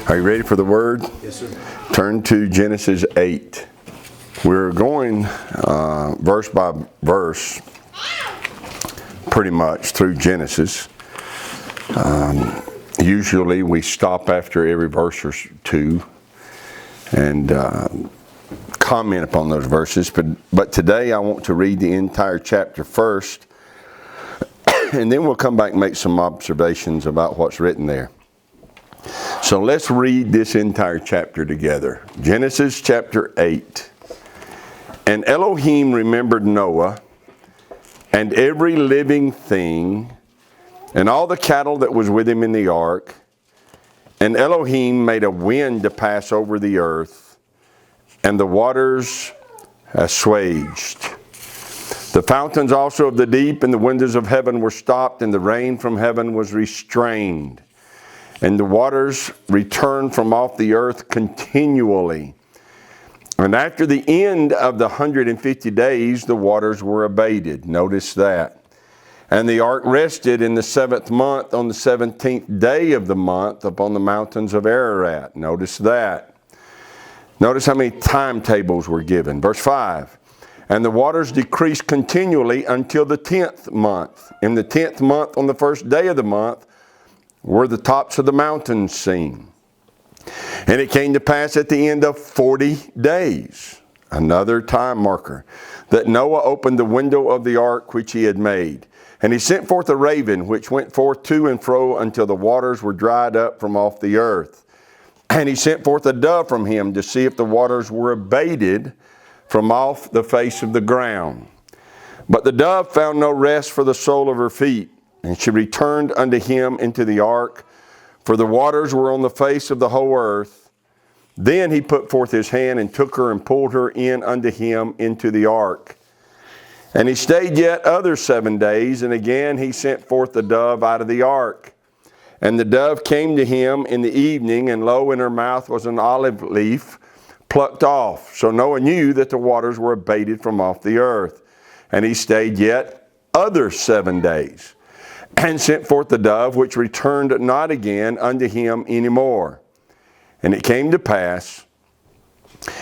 Are you ready for the word? Yes, sir. Turn to Genesis 8. We're going verse by verse, pretty much through Genesis. Usually we stop after every verse or two and comment upon those verses. But today I want to read the entire chapter first, and then we'll come back and make some observations about what's written there. So let's read this entire chapter together. Genesis chapter 8. And Elohim remembered Noah and every living thing and all the cattle that was with him in the ark. And Elohim made a wind to pass over the earth, and the waters assuaged. The fountains also of the deep and the windows of heaven were stopped, and the rain from heaven was restrained. And the waters returned from off the earth continually. And after the end of the 150 days, the waters were abated. Notice that. And the ark rested in the 7th month on the 17th day of the month upon the mountains of Ararat. Notice that. Notice how many timetables were given. Verse 5. And the waters decreased continually until the 10th month. In the 10th month, on the first day of the month, were the tops of the mountains seen. And it came to pass at the end of 40 days, another time marker, that Noah opened the window of the ark which he had made. And he sent forth a raven, which went forth to and fro until the waters were dried up from off the earth. And he sent forth a dove from him to see if the waters were abated from off the face of the ground. But the dove found no rest for the sole of her feet. And she returned unto him into the ark, for the waters were on the face of the whole earth. Then he put forth his hand and took her and pulled her in unto him into the ark. And he stayed yet other 7 days, and again he sent forth the dove out of the ark. And the dove came to him in the evening, and lo, in her mouth was an olive leaf plucked off. So Noah knew that the waters were abated from off the earth. And he stayed yet other 7 days. And sent forth the dove, which returned not again unto him any more. And it came to pass,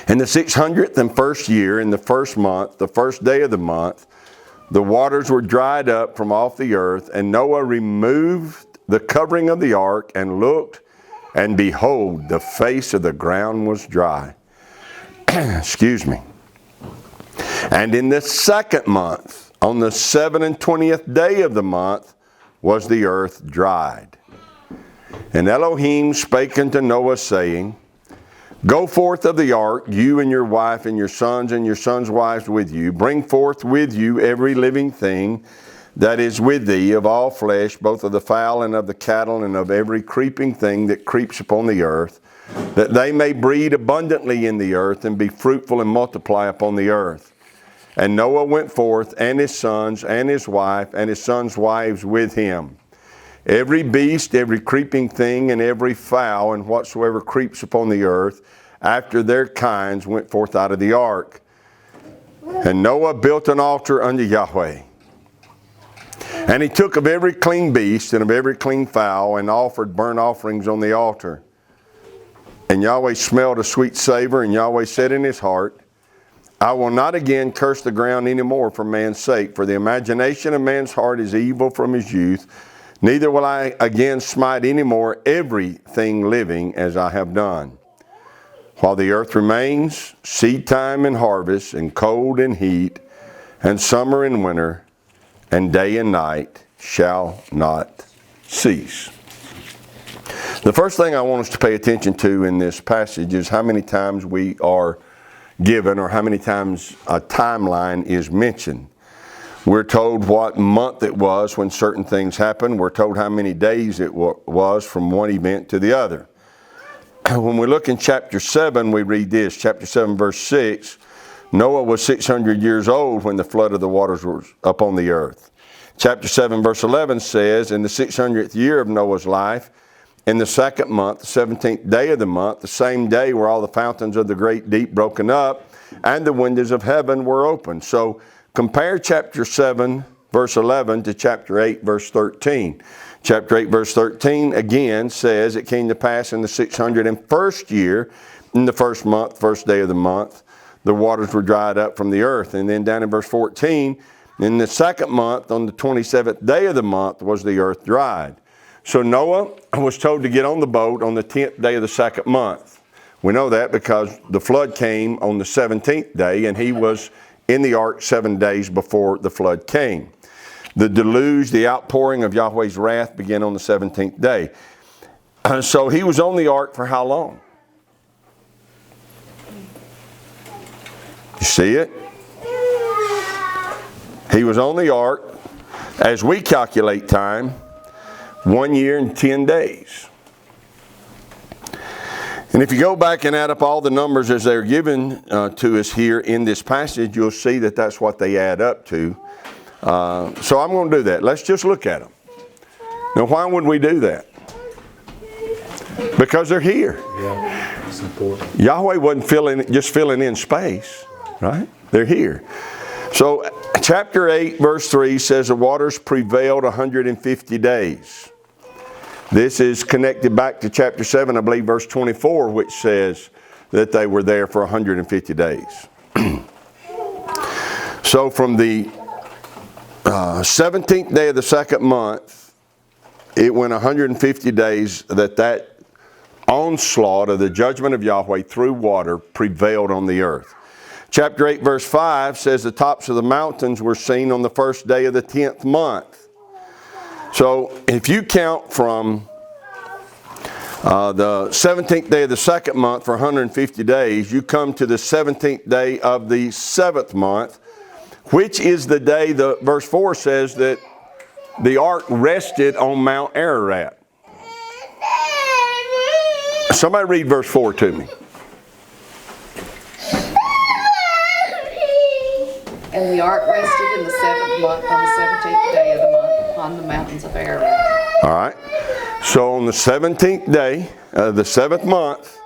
in the 601st year, in the first month, the first day of the month, the waters were dried up from off the earth, and Noah removed the covering of the ark, and looked, and behold, the face of the ground was dry. Excuse me. And in the 2nd month, on the 27th day of the month, was the earth dried. And Elohim spake unto Noah, saying, Go forth of the ark, you and your wife and your sons' wives with you. Bring forth with you every living thing that is with thee, of all flesh, both of the fowl and of the cattle, and of every creeping thing that creeps upon the earth, that they may breed abundantly in the earth, and be fruitful and multiply upon the earth. And Noah went forth, and his sons, and his wife, and his sons' wives with him. Every beast, every creeping thing, and every fowl, and whatsoever creeps upon the earth, after their kinds, went forth out of the ark. And Noah built an altar unto Yahweh. And he took of every clean beast, and of every clean fowl, and offered burnt offerings on the altar. And Yahweh smelled a sweet savor, and Yahweh said in his heart, I will not again curse the ground any more for man's sake, for the imagination of man's heart is evil from his youth. Neither will I again smite any more everything living as I have done. While the earth remains, seed time and harvest, and cold and heat, and summer and winter, and day and night shall not cease. The first thing I want us to pay attention to in this passage is how many times we are given, or how many times a timeline is mentioned. We're told what month it was when certain things happened. We're told how many days it was from one event to the other. When we look in chapter 7, we read this. Chapter 7, verse 6, Noah was 600 years old when the flood of the waters was upon the earth. Chapter 7, verse 11 says, In the 600th year of Noah's life, in the 2nd month, the 17th day of the month, the same day were all the fountains of the great deep broken up, and the windows of heaven were opened. So compare chapter 7, verse 11 to chapter 8, verse 13. Chapter 8, verse 13 again says, it came to pass in the 601st year, in the first month, first day of the month, the waters were dried up from the earth. And then down in verse 14, in the second month, on the 27th day of the month, was the earth dried. So Noah was told to get on the boat on the 10th day of the second month. We know that because the flood came on the 17th day, and he was in the ark 7 days before the flood came. The deluge, the outpouring of Yahweh's wrath, began on the 17th day. So he was on the ark for how long? You see it? He was on the ark, as we calculate time, 1 year and 10 days. And if you go back and add up all the numbers as they're given to us here in this passage, you'll see that that's what they add up to. So I'm going to do that. Let's just look at them. Now, why would we do that? Because they're here. Yeah, it's important. Yahweh wasn't just filling in space, right? They're here. So chapter 8, verse 3 says the waters prevailed 150 days. This is connected back to chapter 7, I believe, verse 24, which says that they were there for 150 days. So from the 17th day of the second month, it went 150 days that onslaught of the judgment of Yahweh through water prevailed on the earth. Chapter 8, verse 5 says the tops of the mountains were seen on the first day of the 10th month. So if you count from the 17th day of the second month for 150 days, you come to the 17th day of the 7th month, which is the day, verse 4 says that the ark rested on Mount Ararat. Somebody read verse 4 to me. And the ark rested in the 7th month on the 17th day of the month upon the mountains of Ararat. All right. So on the 17th day of the 7th month,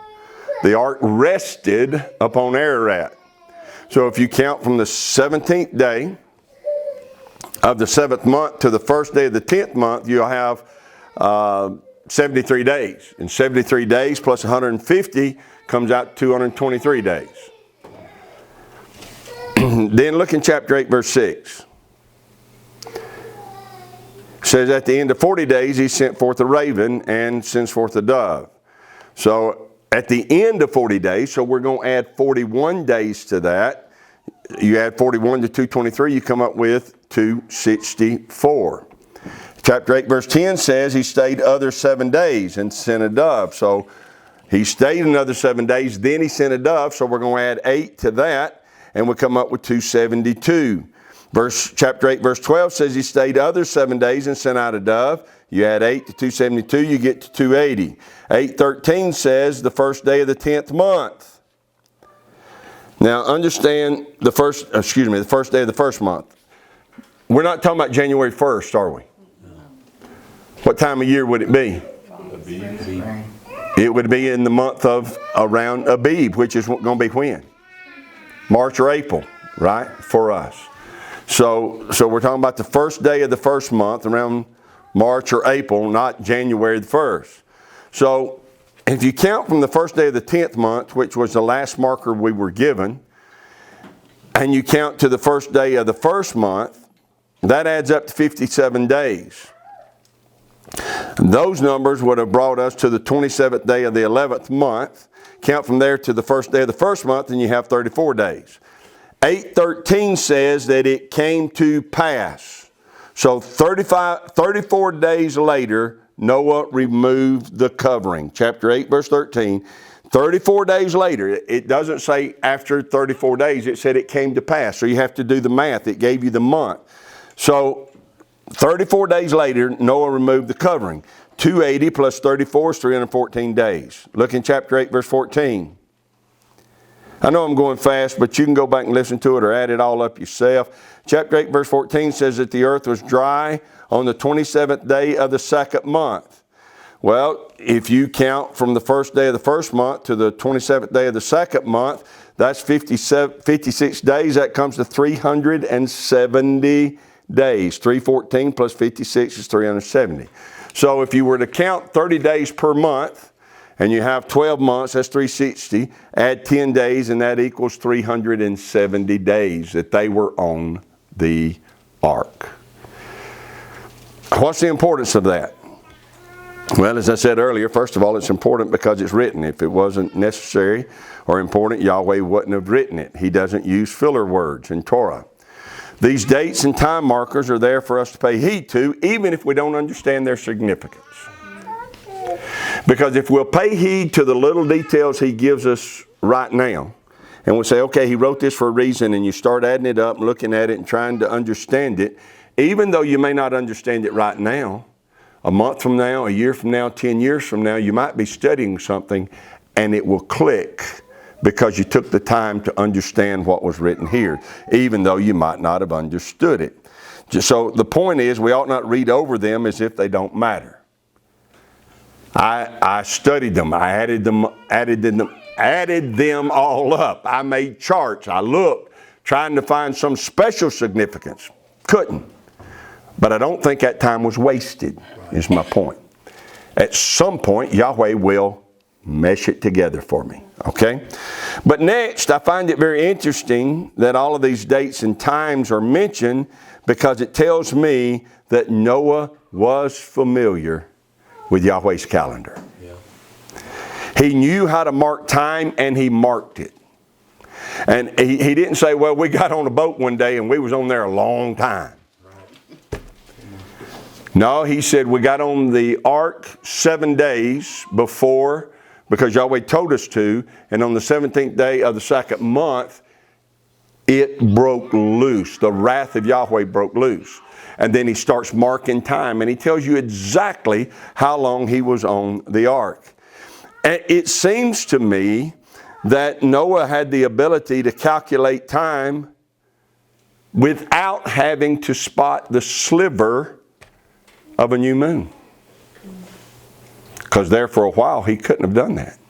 the ark rested upon Ararat. So if you count from the 17th day of the 7th month to the first day of the 10th month, you'll have 73 days. And 73 days plus 150 comes out to 223 days. Then look in chapter 8, verse 6. It says, at the end of 40 days, he sent forth a raven and sends forth a dove. So at the end of 40 days, so we're going to add 41 days to that. You add 41 to 223, you come up with 264. Chapter 8, verse 10 says he stayed other 7 days and sent a dove. So he stayed another 7 days, then he sent a dove. So we're going to add 8 to that, and we come up with 272. Chapter 8, verse 12 says he stayed other 7 days and sent out a dove. You add 8 to 272, you get to 280. 8:13 says the first day of the 10th month. Now understand the first day of the first month. We're not talking about January 1st, are we? What time of year would it be? It would be in the month of around Abib, which is going to be when? March or April, right? For us. So we're talking about the first day of the first month, around March or April, not January the 1st. So if you count from the first day of the 10th month, which was the last marker we were given, and you count to the first day of the first month, that adds up to 57 days. Those numbers would have brought us to the 27th day of the 11th month. Count from there to the first day of the first month, and you have 34 days. 8:13 says that it came to pass. So 34 days later, Noah removed the covering. Chapter 8, verse 13. 34 days later, it doesn't say after 34 days, it said it came to pass. So you have to do the math. It gave you the month. So 34 days later, Noah removed the covering. 280 plus 34 is 314 days. Look in chapter 8, verse 14. I know I'm going fast, but you can go back and listen to it or add it all up yourself. Chapter 8, verse 14 says that the earth was dry on the 27th day of the second month. Well, if you count from the first day of the first month to the 27th day of the second month, that's 56 days. That comes to 370 days. 314 plus 56 is 370. So if you were to count 30 days per month, and you have 12 months, that's 360, add 10 days, and that equals 370 days that they were on the ark. What's the importance of that? Well, as I said earlier, first of all, it's important because it's written. If it wasn't necessary or important, Yahweh wouldn't have written it. He doesn't use filler words in Torah. These dates and time markers are there for us to pay heed to, even if we don't understand their significance. Because if we'll pay heed to the little details He gives us right now, and we'll say, okay, He wrote this for a reason, and you start adding it up, looking at it, and trying to understand it, even though you may not understand it right now, a month from now, a year from now, 10 years from now, you might be studying something, and it will click because you took the time to understand what was written here, even though you might not have understood it. So the point is, we ought not read over them as if they don't matter. I studied them. I added them all up. I made charts. I looked, trying to find some special significance. Couldn't. But I don't think that time was wasted, is my point. At some point, Yahweh will mesh it together for me. Okay? But next, I find it very interesting that all of these dates and times are mentioned because it tells me that Noah was familiar with Yahweh's calendar. Yeah. He knew how to mark time, and he marked it. And he didn't say, well, we got on a boat one day and we was on there a long time. Right. No, he said we got on the ark 7 days before, because Yahweh told us to, and on the 17th day of the second month, it broke loose. The wrath of Yahweh broke loose. And then he starts marking time, and he tells you exactly how long he was on the ark. And it seems to me that Noah had the ability to calculate time without having to spot the sliver of a new moon. Because there for a while he couldn't have done that.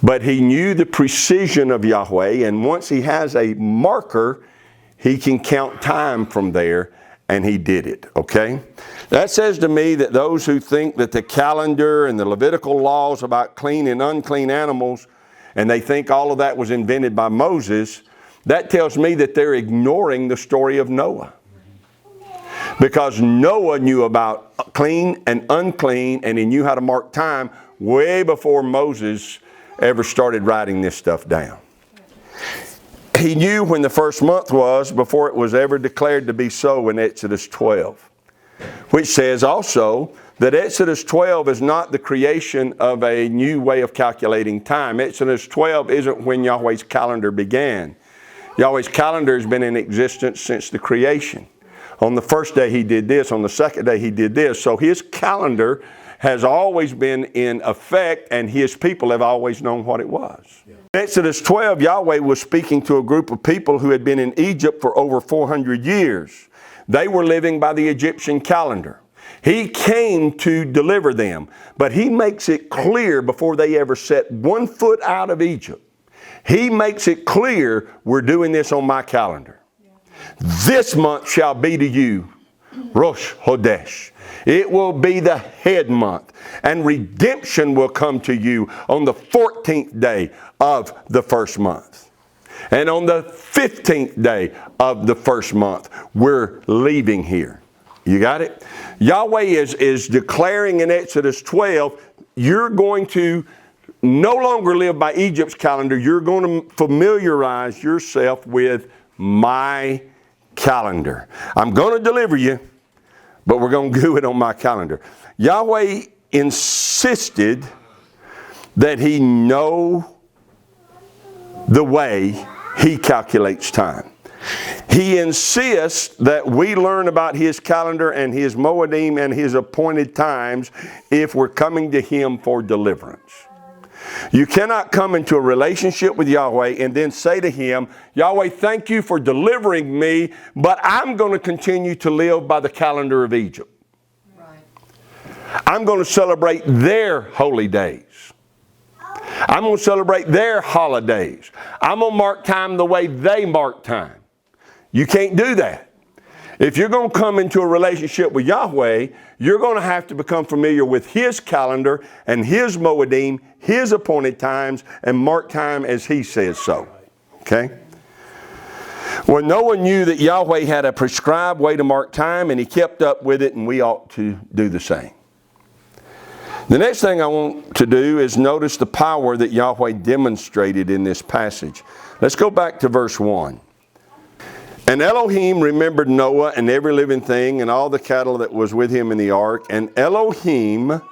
But he knew the precision of Yahweh, and once he has a marker, he can count time from there. And he did it, okay? That says to me that those who think that the calendar and the Levitical laws about clean and unclean animals, and they think all of that was invented by Moses, that tells me that they're ignoring the story of Noah. Because Noah knew about clean and unclean, and he knew how to mark time way before Moses ever started writing this stuff down. He knew when the first month was before it was ever declared to be so in Exodus 12. Which says also that Exodus 12 is not the creation of a new way of calculating time. Exodus 12 isn't when Yahweh's calendar began. Yahweh's calendar has been in existence since the creation. On the first day he did this, on the second day he did this. So his calendar has always been in effect, and his people have always known what it was. Yeah. In Exodus 12, Yahweh was speaking to a group of people who had been in Egypt for over 400 years. They were living by the Egyptian calendar. He came to deliver them, but he makes it clear before they ever set 1 foot out of Egypt. He makes it clear, we're doing this on my calendar. Yeah. This month shall be to you Rosh Hodesh. It will be the head month, and redemption will come to you on the 14th day of the first month. And on the 15th day of the first month, we're leaving here. You got it? Yahweh is declaring in Exodus 12, you're going to no longer live by Egypt's calendar. You're going to familiarize yourself with my calendar. I'm going to deliver you, but we're going to do it on my calendar. Yahweh insisted that he know the way he calculates time. He insists that we learn about his calendar and his moedim and his appointed times if we're coming to him for deliverance. You cannot come into a relationship with Yahweh and then say to him, Yahweh, thank you for delivering me, but I'm going to continue to live by the calendar of Egypt. Right. I'm going to celebrate their holy days. I'm going to celebrate their holidays. I'm going to mark time the way they mark time. You can't do that. If you're going to come into a relationship with Yahweh, you're going to have to become familiar with His calendar and His moedim, His appointed times, and mark time as He says so. Okay? Well, no one knew that Yahweh had a prescribed way to mark time, and He kept up with it, and we ought to do the same. The next thing I want to do is notice the power that Yahweh demonstrated in this passage. Let's go back to verse 1. And Elohim remembered Noah and every living thing and all the cattle that was with him in the ark. And Elohim,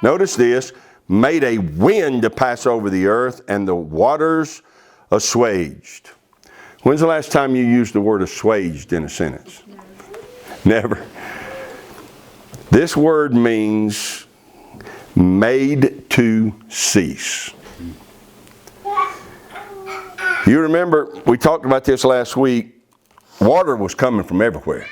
notice this, made a wind to pass over the earth, and the waters assuaged. When's the last time you used the word assuaged in a sentence? Never. This word means made to cease. You remember, we talked about this last week. Water was coming from everywhere.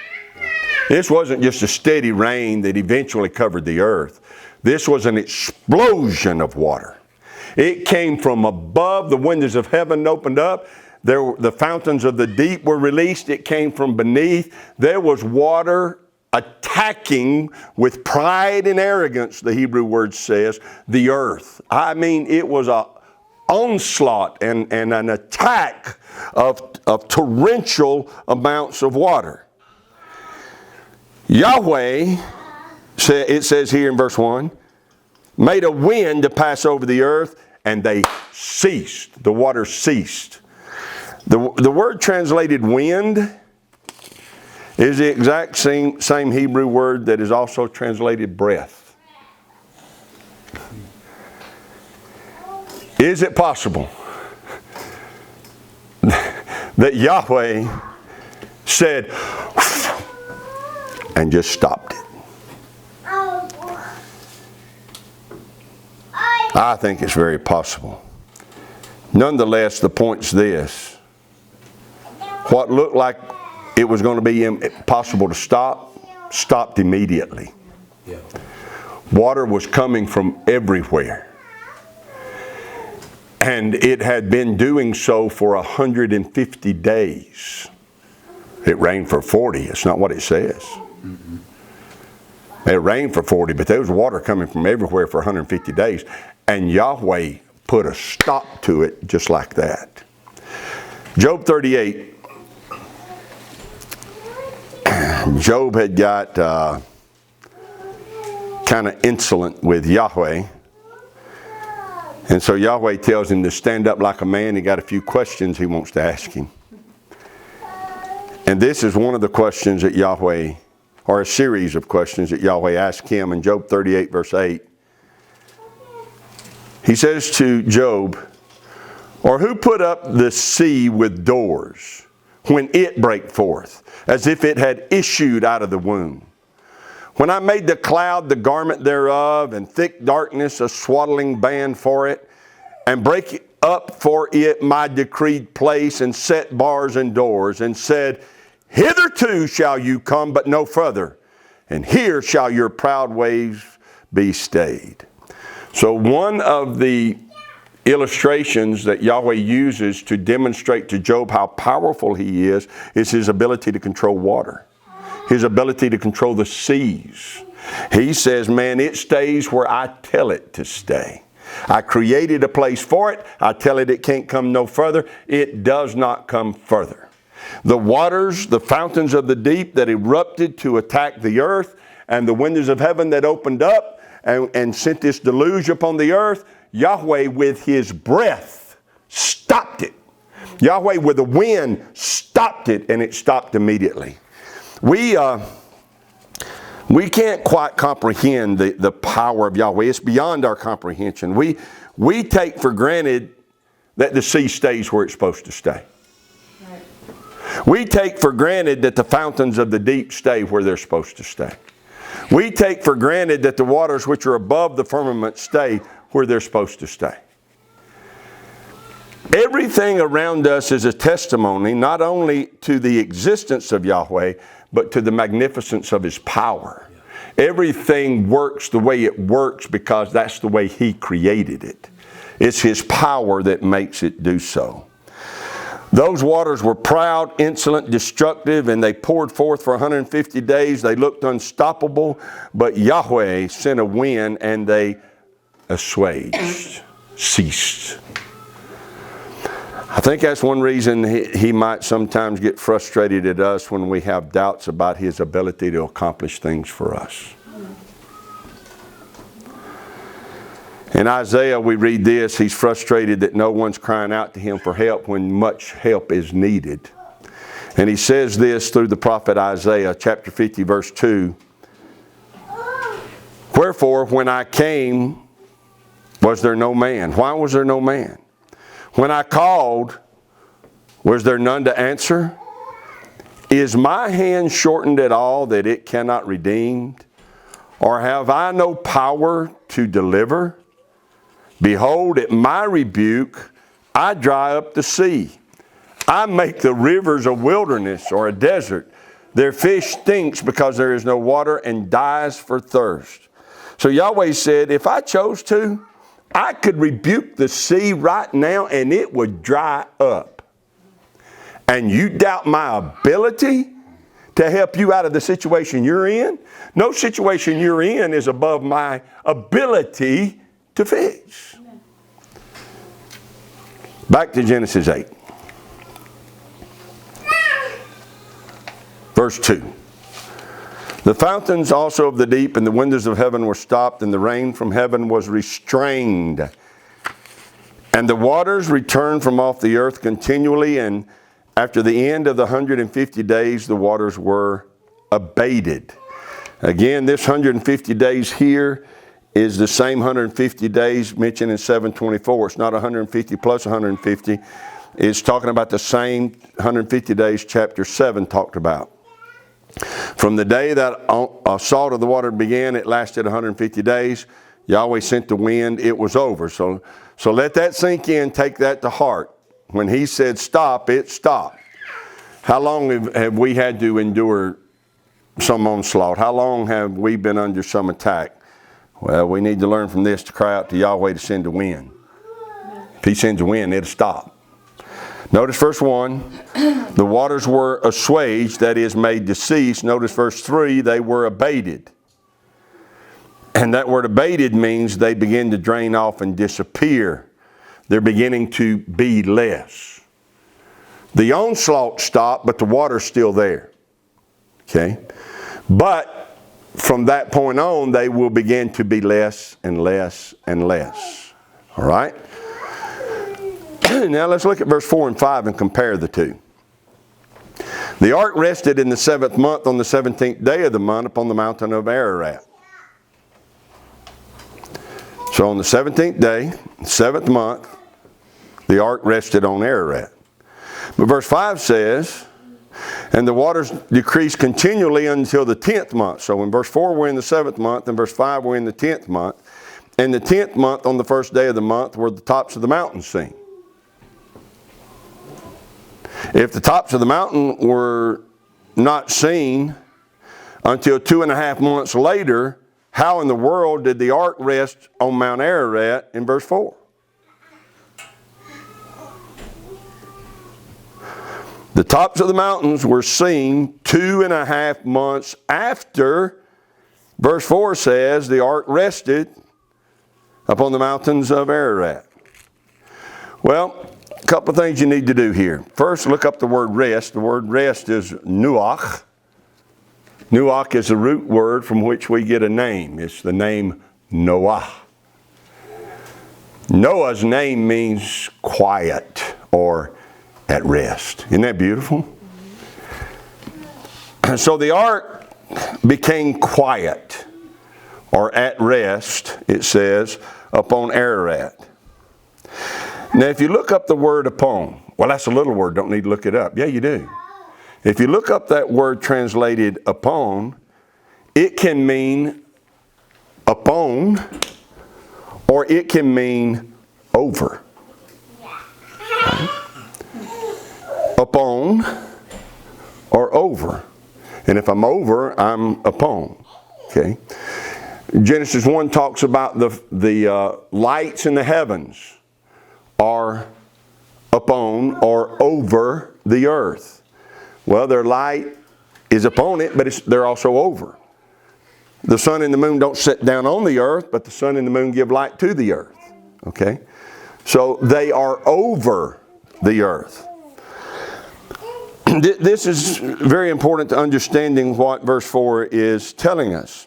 This wasn't just a steady rain that eventually covered the earth. This was an explosion of water. It came from above. The windows of heaven opened up. The fountains of the deep were released. It came from beneath. There was water attacking with pride and arrogance, the Hebrew word says, the earth. I mean, it was an onslaught and an attack of torrential amounts of water. Yahweh, it says here in verse 1, made a wind to pass over the earth, and they ceased. The water ceased. The word translated wind is the exact same Hebrew word that is also translated breath. Is it possible that Yahweh said and just stopped it? I think it's very possible. Nonetheless, the point's this. What looked like it was going to be impossible to stop, stopped immediately. Yeah. Water was coming from everywhere. And it had been doing so for 150 days. It rained for 40. It's not what it says. Mm-hmm. It rained for 40, but there was water coming from everywhere for 150 days. And Yahweh put a stop to it just like that. Job 38. Job had got kind of insolent with Yahweh. And so Yahweh tells him to stand up like a man. He got a few questions he wants to ask him. And this is one of the questions that Yahweh, or a series of questions that Yahweh asked him in Job 38 verse 8. He says to Job, or who put up the sea with doors when it brake forth, as if it had issued out of the womb? When I made the cloud the garment thereof, and thick darkness a swaddling band for it, and break up for it my decreed place, and set bars and doors, and said, hitherto shall you come, but no further, and here shall your proud waves be stayed. So one of the illustrations that Yahweh uses to demonstrate to Job how powerful he is his ability to control water. His ability to control the seas. He says, man, it stays where I tell it to stay. I created a place for it. I tell it can't come no further. It does not come further. The waters, the fountains of the deep that erupted to attack the earth, and the windows of heaven that opened up and sent this deluge upon the earth, Yahweh with His breath stopped it. Yahweh with the wind stopped it, and it stopped immediately. We can't quite comprehend the power of Yahweh. It's beyond our comprehension. We take for granted that the sea stays where it's supposed to stay. Right. We take for granted that the fountains of the deep stay where they're supposed to stay. We take for granted that the waters which are above the firmament stay where they're supposed to stay. Everything around us is a testimony not only to the existence of Yahweh, but to the magnificence of His power. Everything works the way it works because that's the way He created it. It's His power that makes it do so. Those waters were proud, insolent, destructive, and they poured forth for 150 days. They looked unstoppable, but Yahweh sent a wind and they assuaged, ceased. I think that's one reason he might sometimes get frustrated at us when we have doubts about his ability to accomplish things for us. In Isaiah, we read this, he's frustrated that no one's crying out to him for help when much help is needed. And he says this through the prophet Isaiah, chapter 50, verse 2. Wherefore, when I came, was there no man? Why was there no man? When I called, was there none to answer? Is my hand shortened at all that it cannot redeem? Or have I no power to deliver? Behold, at my rebuke, I dry up the sea. I make the rivers a wilderness or a desert. Their fish stinks because there is no water and dies for thirst. So Yahweh said, if I chose to, I could rebuke the sea right now and it would dry up. And you doubt my ability to help you out of the situation you're in? No situation you're in is above my ability to fix. Back to Genesis 8. Verse 2. The fountains also of the deep and the windows of heaven were stopped, and the rain from heaven was restrained. And the waters returned from off the earth continually, and after the end of the 150 days, the waters were abated. Again, this 150 days here is the same 150 days mentioned in 724. It's not 150 plus 150. It's talking about the same 150 days chapter 7 talked about. From the day that assault of the water began, it lasted 150 days. Yahweh sent the wind, it was over. So let that sink in, take that to heart. When he said stop, it stopped. How long have we had to endure some onslaught? How long have we been under some attack? Well, we need to learn from this to cry out to Yahweh to send a wind. If he sends a wind, it'll stop. Notice verse 1, the waters were assuaged, that is, made to cease. Notice verse 3, they were abated. And that word abated means they begin to drain off and disappear. They're beginning to be less. The onslaught stopped, but the water's still there. Okay? But from that point on, they will begin to be less and less and less. All right? Now let's look at verse 4 and 5 and compare the two. The ark rested in the 7th month on the 17th day of the month upon the mountain of Ararat. So on the 17th day, 7th month, the ark rested on Ararat. But verse 5 says, and the waters decreased continually until the 10th month. So in verse 4 we're in the 7th month, and verse 5 we're in the 10th month. And the 10th month on the first day of the month were the tops of the mountains seen. If the tops of the mountain were not seen until 2.5 months later, how in the world did the ark rest on Mount Ararat in verse 4? The tops of the mountains were seen 2.5 months after, verse 4 says, the ark rested upon the mountains of Ararat. Well, a couple of things you need to do here. First, look up the word rest. The word rest is nuach. Nuach is a root word from which we get a name. It's the name Noah. Noah's name means quiet or at rest. Isn't that beautiful? So the ark became quiet or at rest, it says, upon Ararat. Now, if you look up the word upon, well, that's a little word, don't need to look it up. Yeah, you do. If you look up that word translated upon, it can mean upon, or it can mean over. Right? Upon or over. And if I'm over, I'm upon. Okay. Genesis 1 talks about the lights in the heavens are upon or over the earth. Well, their light is upon it, but they're also over. The sun and the moon don't sit down on the earth, but the sun and the moon give light to the earth. Okay? So they are over the earth. This is very important to understanding what verse 4 is telling us.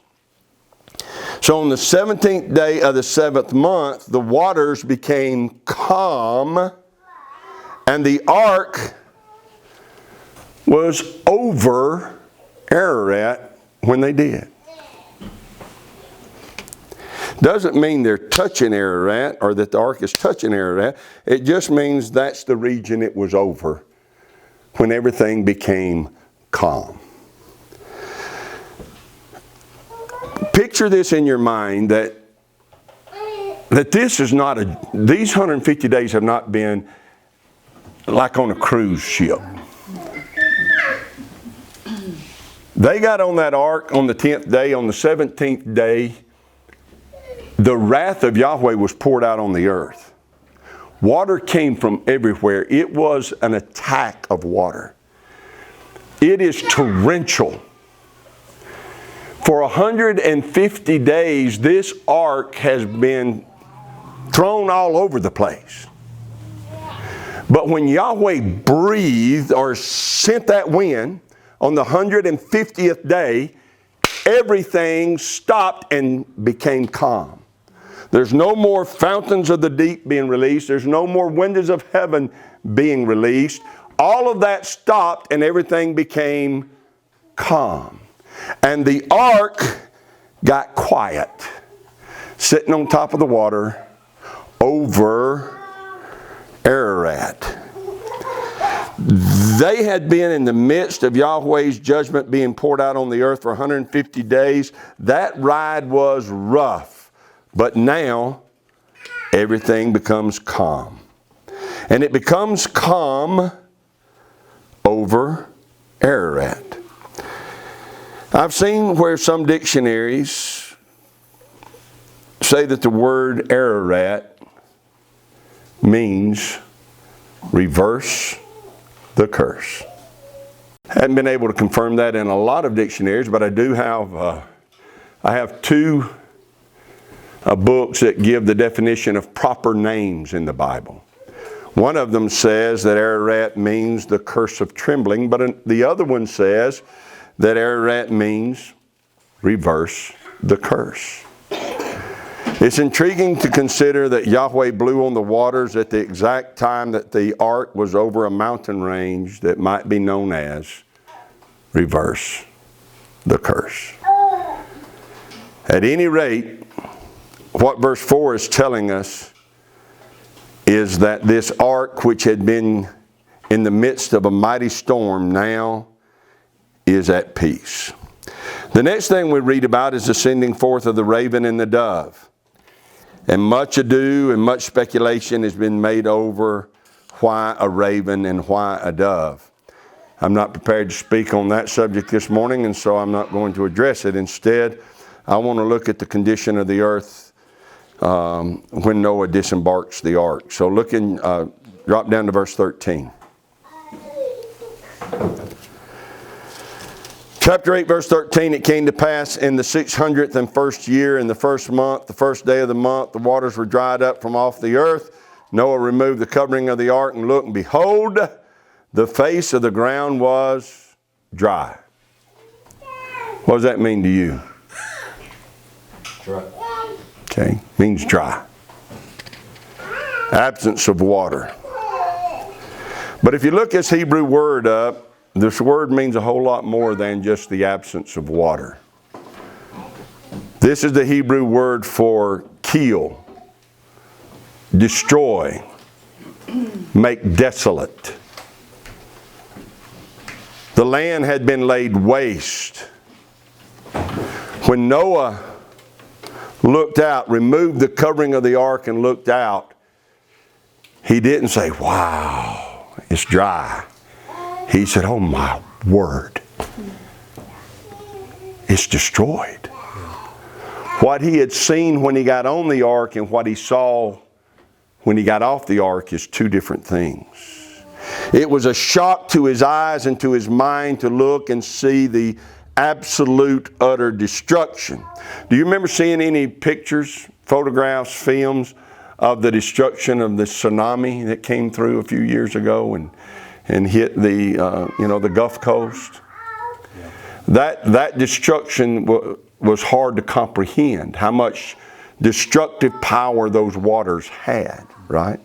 So on the 17th day of the 7th month, the waters became calm, and the ark was over Ararat when they did. Doesn't mean they're touching Ararat or that the ark is touching Ararat. It just means that's the region it was over when everything became calm. Picture this in your mind that this is not these 150 days have not been like on a cruise ship. They got on that ark on the 10th day. On the 17th day, the wrath of Yahweh was poured out on the earth. Water came from everywhere. It was an attack of water. It is torrential. For 150 days, this ark has been thrown all over the place. But when Yahweh breathed or sent that wind on the 150th day, everything stopped and became calm. There's no more fountains of the deep being released. There's no more windows of heaven being released. All of that stopped and everything became calm. And the ark got quiet, sitting on top of the water over Ararat. They had been in the midst of Yahweh's judgment being poured out on the earth for 150 days. That ride was rough. But now, everything becomes calm. And it becomes calm over Ararat. I've seen where some dictionaries say that the word Ararat means reverse the curse. I haven't been able to confirm that in a lot of dictionaries, but I do have, I have two books that give the definition of proper names in the Bible. One of them says that Ararat means the curse of trembling, but the other one says that Ararat means reverse the curse. It's intriguing to consider that Yahweh blew on the waters at the exact time that the ark was over a mountain range that might be known as reverse the curse. At any rate, what verse 4 is telling us is that this ark, which had been in the midst of a mighty storm, now is at peace. The next thing we read about is the sending forth of the raven and the dove. And much ado and much speculation has been made over why a raven and why a dove. I'm not prepared to speak on that subject this morning, and so I'm not going to address it. Instead, I want to look at the condition of the earth when Noah disembarks the ark. So drop down to verse 13. Chapter 8, verse 13, it came to pass in the 601st year, in the first month, the first day of the month, the waters were dried up from off the earth. Noah removed the covering of the ark and looked, and behold, the face of the ground was dry. What does that mean to you? Dry. Okay, means dry. Absence of water. But if you look this Hebrew word up, this word means a whole lot more than just the absence of water. This is the Hebrew word for kill, destroy, make desolate. The land had been laid waste. When Noah looked out, removed the covering of the ark and looked out, he didn't say, wow, it's dry. He said, oh my word, it's destroyed. What he had seen when he got on the ark and what he saw when he got off the ark is two different things. It was a shock to his eyes and to his mind to look and see the absolute, utter destruction. Do you remember seeing any pictures, photographs, films of the destruction of the tsunami that came through a few years ago and hit the the Gulf Coast? That destruction was hard to comprehend, how much destructive power those waters had, right?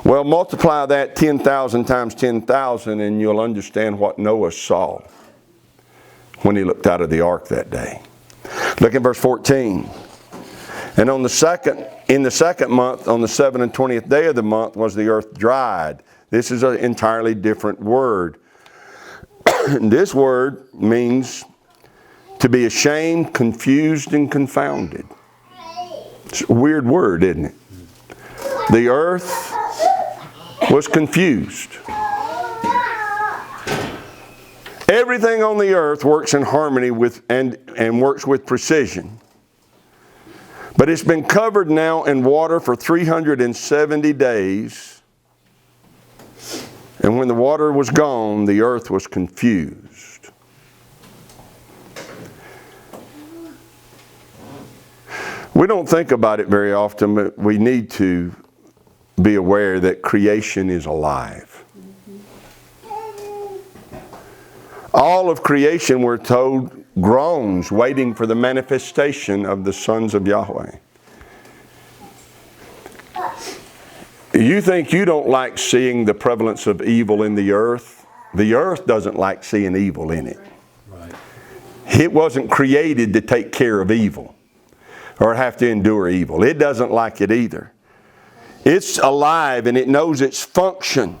Well, multiply that 10,000 times 10,000 and you'll understand what Noah saw when he looked out of the ark that day. Look at verse 14. And in the second month, on the 7th and 20th day of the month, was the earth dried. This is an entirely different word. This word means to be ashamed, confused, and confounded. It's a weird word, isn't it? The earth was confused. Everything on the earth works in harmony with and works with precision. But it's been covered now in water for 370 days. And when the water was gone, the earth was confused. We don't think about it very often, but we need to be aware that creation is alive. All of creation, we're told, groans, waiting for the manifestation of the sons of Yahweh. You think you don't like seeing the prevalence of evil in the earth? The earth doesn't like seeing evil in it. Right. It wasn't created to take care of evil or have to endure evil. It doesn't like it either. It's alive and it knows its function.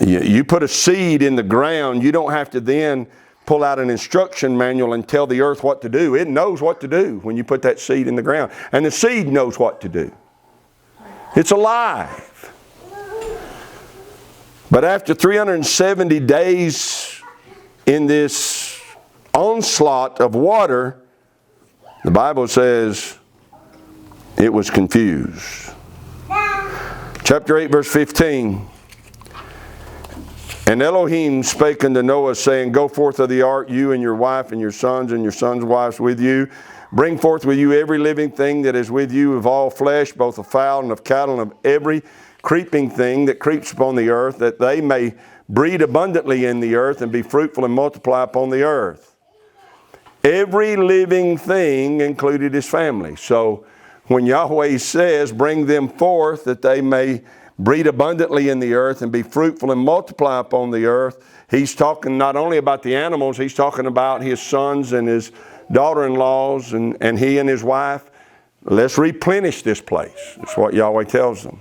You put a seed in the ground, you don't have to then pull out an instruction manual and tell the earth what to do. It knows what to do when you put that seed in the ground. And the seed knows what to do. It's alive. But after 370 days in this onslaught of water, the Bible says it was confused. Chapter 8, verse 15. And Elohim spake unto Noah, saying, Go forth of the ark, you and your wife and your sons' wives with you. Bring forth with you every living thing that is with you of all flesh, both of fowl and of cattle, and of every creeping thing that creeps upon the earth, that they may breed abundantly in the earth and be fruitful and multiply upon the earth. Every living thing included his family. So when Yahweh says, bring them forth that they may breed abundantly in the earth and be fruitful and multiply upon the earth, he's talking not only about the animals, he's talking about his sons and his daughter-in-laws and he and his wife. Let's replenish this place. That's what Yahweh tells them.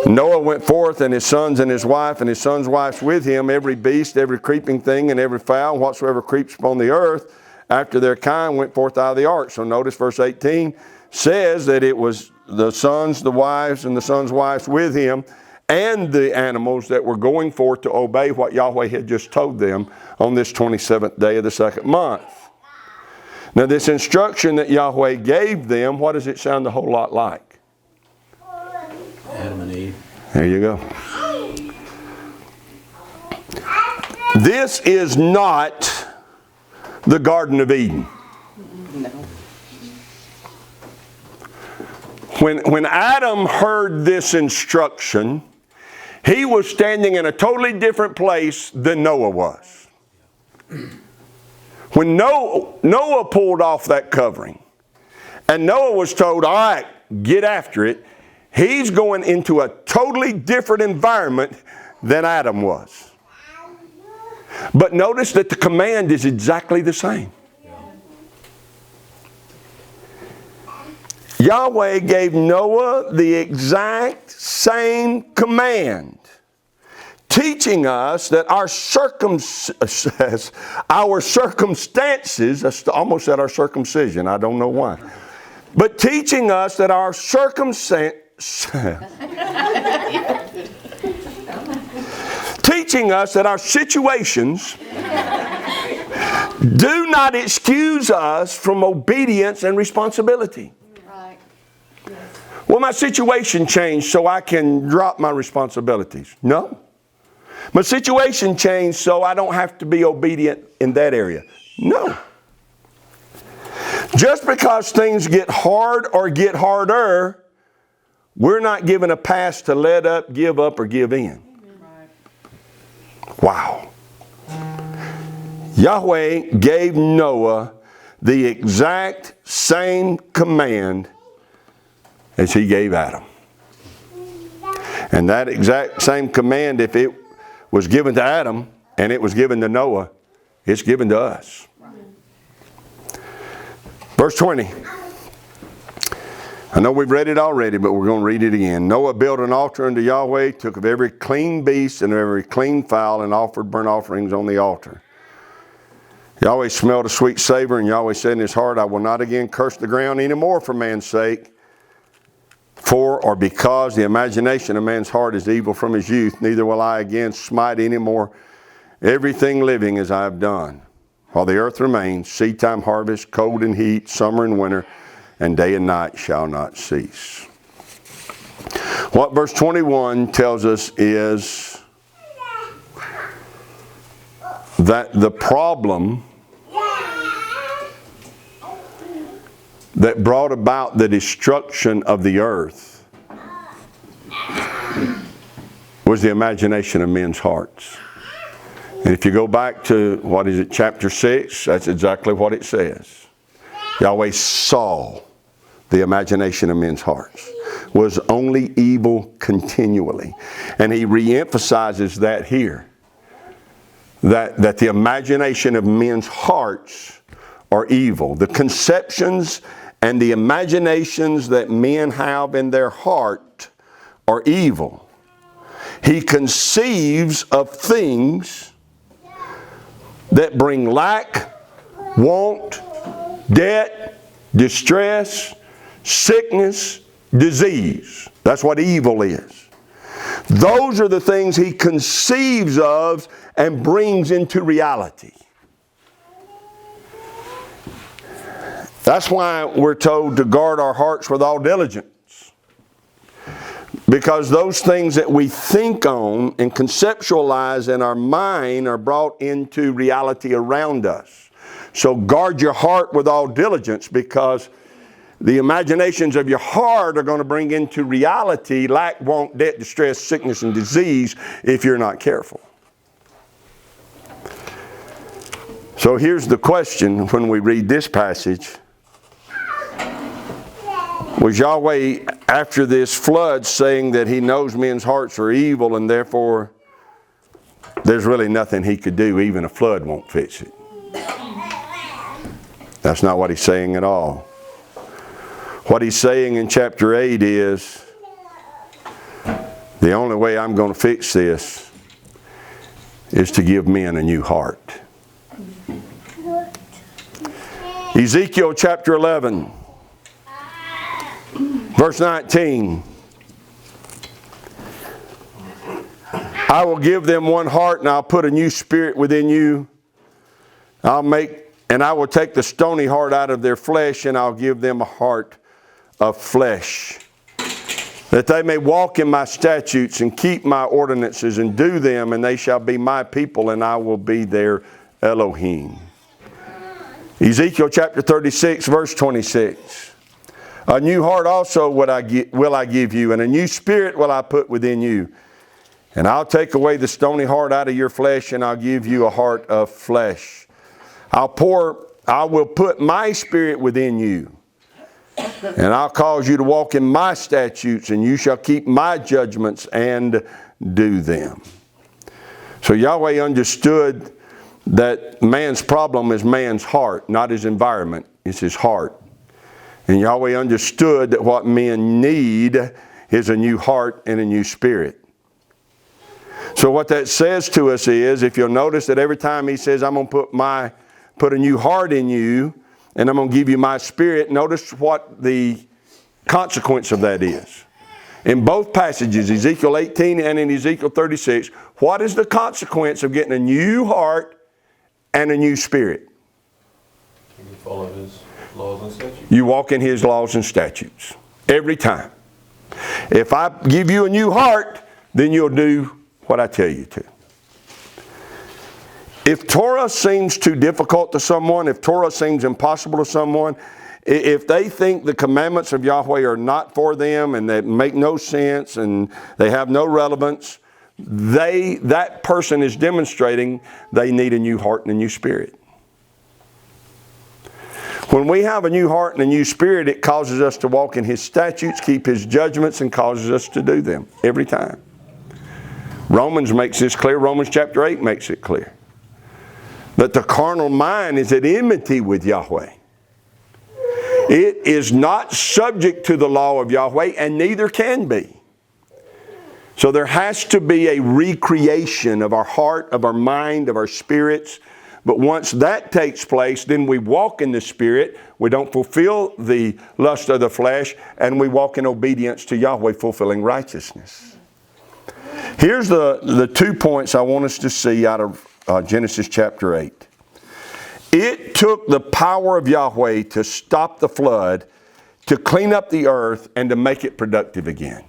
Noah went forth, and his sons and his wife and his sons' wives with him, every beast, every creeping thing, and every fowl, whatsoever creeps upon the earth, after their kind went forth out of the ark. So notice verse 18 says that it was the sons, the wives, and the sons' wives with him, and the animals that were going forth to obey what Yahweh had just told them on this 27th day of the second month. Now this instruction that Yahweh gave them, what does it sound a whole lot like? Adam and Eve. There you go. This is not the Garden of Eden. No. When Adam heard this instruction, he was standing in a totally different place than Noah was. When Noah pulled off that covering, and Noah was told, all right, get after it, he's going into a totally different environment than Adam was. But notice that the command is exactly the same. Yahweh gave Noah the exact same command, teaching us that our circumstances, I almost said our circumcision, I don't know why, but teaching us that our teaching us that our situations do not excuse us from obedience and responsibility. Will my situation change so I can drop my responsibilities? No. My situation changed so I don't have to be obedient in that area? No. Just because things get hard or get harder, we're not given a pass to let up, give up, or give in. Wow. Yahweh gave Noah the exact same command as he gave Adam. And that exact same command, if it was given to Adam and it was given to Noah, it's given to us. Verse 20. I know we've read it already, but we're going to read it again. Noah built an altar unto Yahweh, took of every clean beast and every clean fowl, and offered burnt offerings on the altar. Yahweh smelled a sweet savor, and Yahweh said in his heart, I will not again curse the ground any more for man's sake, for or because the imagination of man's heart is evil from his youth, neither will I again smite any more everything living as I have done. While the earth remains, seed time, harvest, cold and heat, summer and winter, and day and night shall not cease. What verse 21 tells us is that the problem that brought about the destruction of the earth was the imagination of men's hearts. And if you go back to, chapter 6, that's exactly what it says. Yahweh saw the imagination of men's hearts was only evil continually. And he reemphasizes that here. That the imagination of men's hearts are evil. The conceptions and the imaginations that men have in their heart are evil. He conceives of things that bring lack, want, debt, distress, sickness, disease. That's what evil is. Those are the things he conceives of and brings into reality. That's why we're told to guard our hearts with all diligence. Because those things that we think on and conceptualize in our mind are brought into reality around us. So guard your heart with all diligence, because the imaginations of your heart are going to bring into reality lack, want, debt, distress, sickness, and disease if you're not careful. So here's the question when we read this passage. Was Yahweh, after this flood, saying that he knows men's hearts are evil and therefore there's really nothing he could do, even a flood won't fix it? That's not what he's saying at all. What he's saying in chapter 8 is, the only way I'm going to fix this is to give men a new heart. Ezekiel chapter 11. Verse 19, I will give them one heart and I'll put a new spirit within you. I will take the stony heart out of their flesh and I'll give them a heart of flesh, that they may walk in my statutes and keep my ordinances and do them, and they shall be my people and I will be their Elohim. Ezekiel chapter 36 verse 26. A new heart also will I give you, and a new spirit will I put within you. And I'll take away the stony heart out of your flesh, and I'll give you a heart of flesh. I will put my spirit within you, and I'll cause you to walk in my statutes, and you shall keep my judgments and do them. So Yahweh understood that man's problem is man's heart, not his environment. It's his heart. And Yahweh understood that what men need is a new heart and a new spirit. So what that says to us is, if you'll notice that every time he says, I'm going to put a new heart in you, and I'm going to give you my spirit, notice what the consequence of that is. In both passages, Ezekiel 18 and in Ezekiel 36, what is the consequence of getting a new heart and a new spirit? You follow his laws and statutes. You walk in his laws and statutes. Every time. If I give you a new heart, then you'll do what I tell you to. If Torah seems too difficult to someone, if Torah seems impossible to someone, if they think the commandments of Yahweh are not for them and they make no sense and they have no relevance, that person is demonstrating they need a new heart and a new spirit. When we have a new heart and a new spirit, it causes us to walk in His statutes, keep His judgments, and causes us to do them every time. Romans makes this clear. Romans chapter 8 makes it clear. That the carnal mind is at enmity with Yahweh. It is not subject to the law of Yahweh, and neither can be. So there has to be a recreation of our heart, of our mind, of our spirits. But once that takes place, then we walk in the Spirit. We don't fulfill the lust of the flesh, and we walk in obedience to Yahweh, fulfilling righteousness. Here's the 2 points I want us to see out of Genesis chapter 8. It took the power of Yahweh to stop the flood, to clean up the earth, and to make it productive again.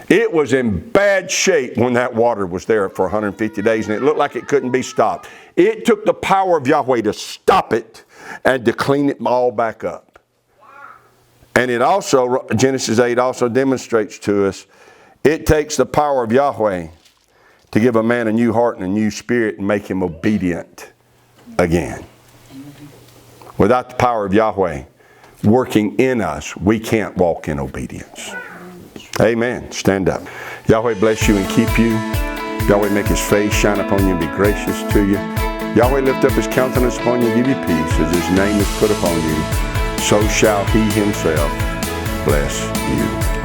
It was in bad shape when that water was there for 150 days, and it looked like it couldn't be stopped. It took the power of Yahweh to stop it and to clean it all back up. And it also, Genesis 8 also demonstrates to us, it takes the power of Yahweh to give a man a new heart and a new spirit and make him obedient again. Without the power of Yahweh working in us, we can't walk in obedience. Amen. Stand up. Yahweh bless you and keep you. Yahweh make His face shine upon you and be gracious to you. Yahweh lift up His countenance upon you and give you peace. As His name is put upon you, so shall He Himself bless you.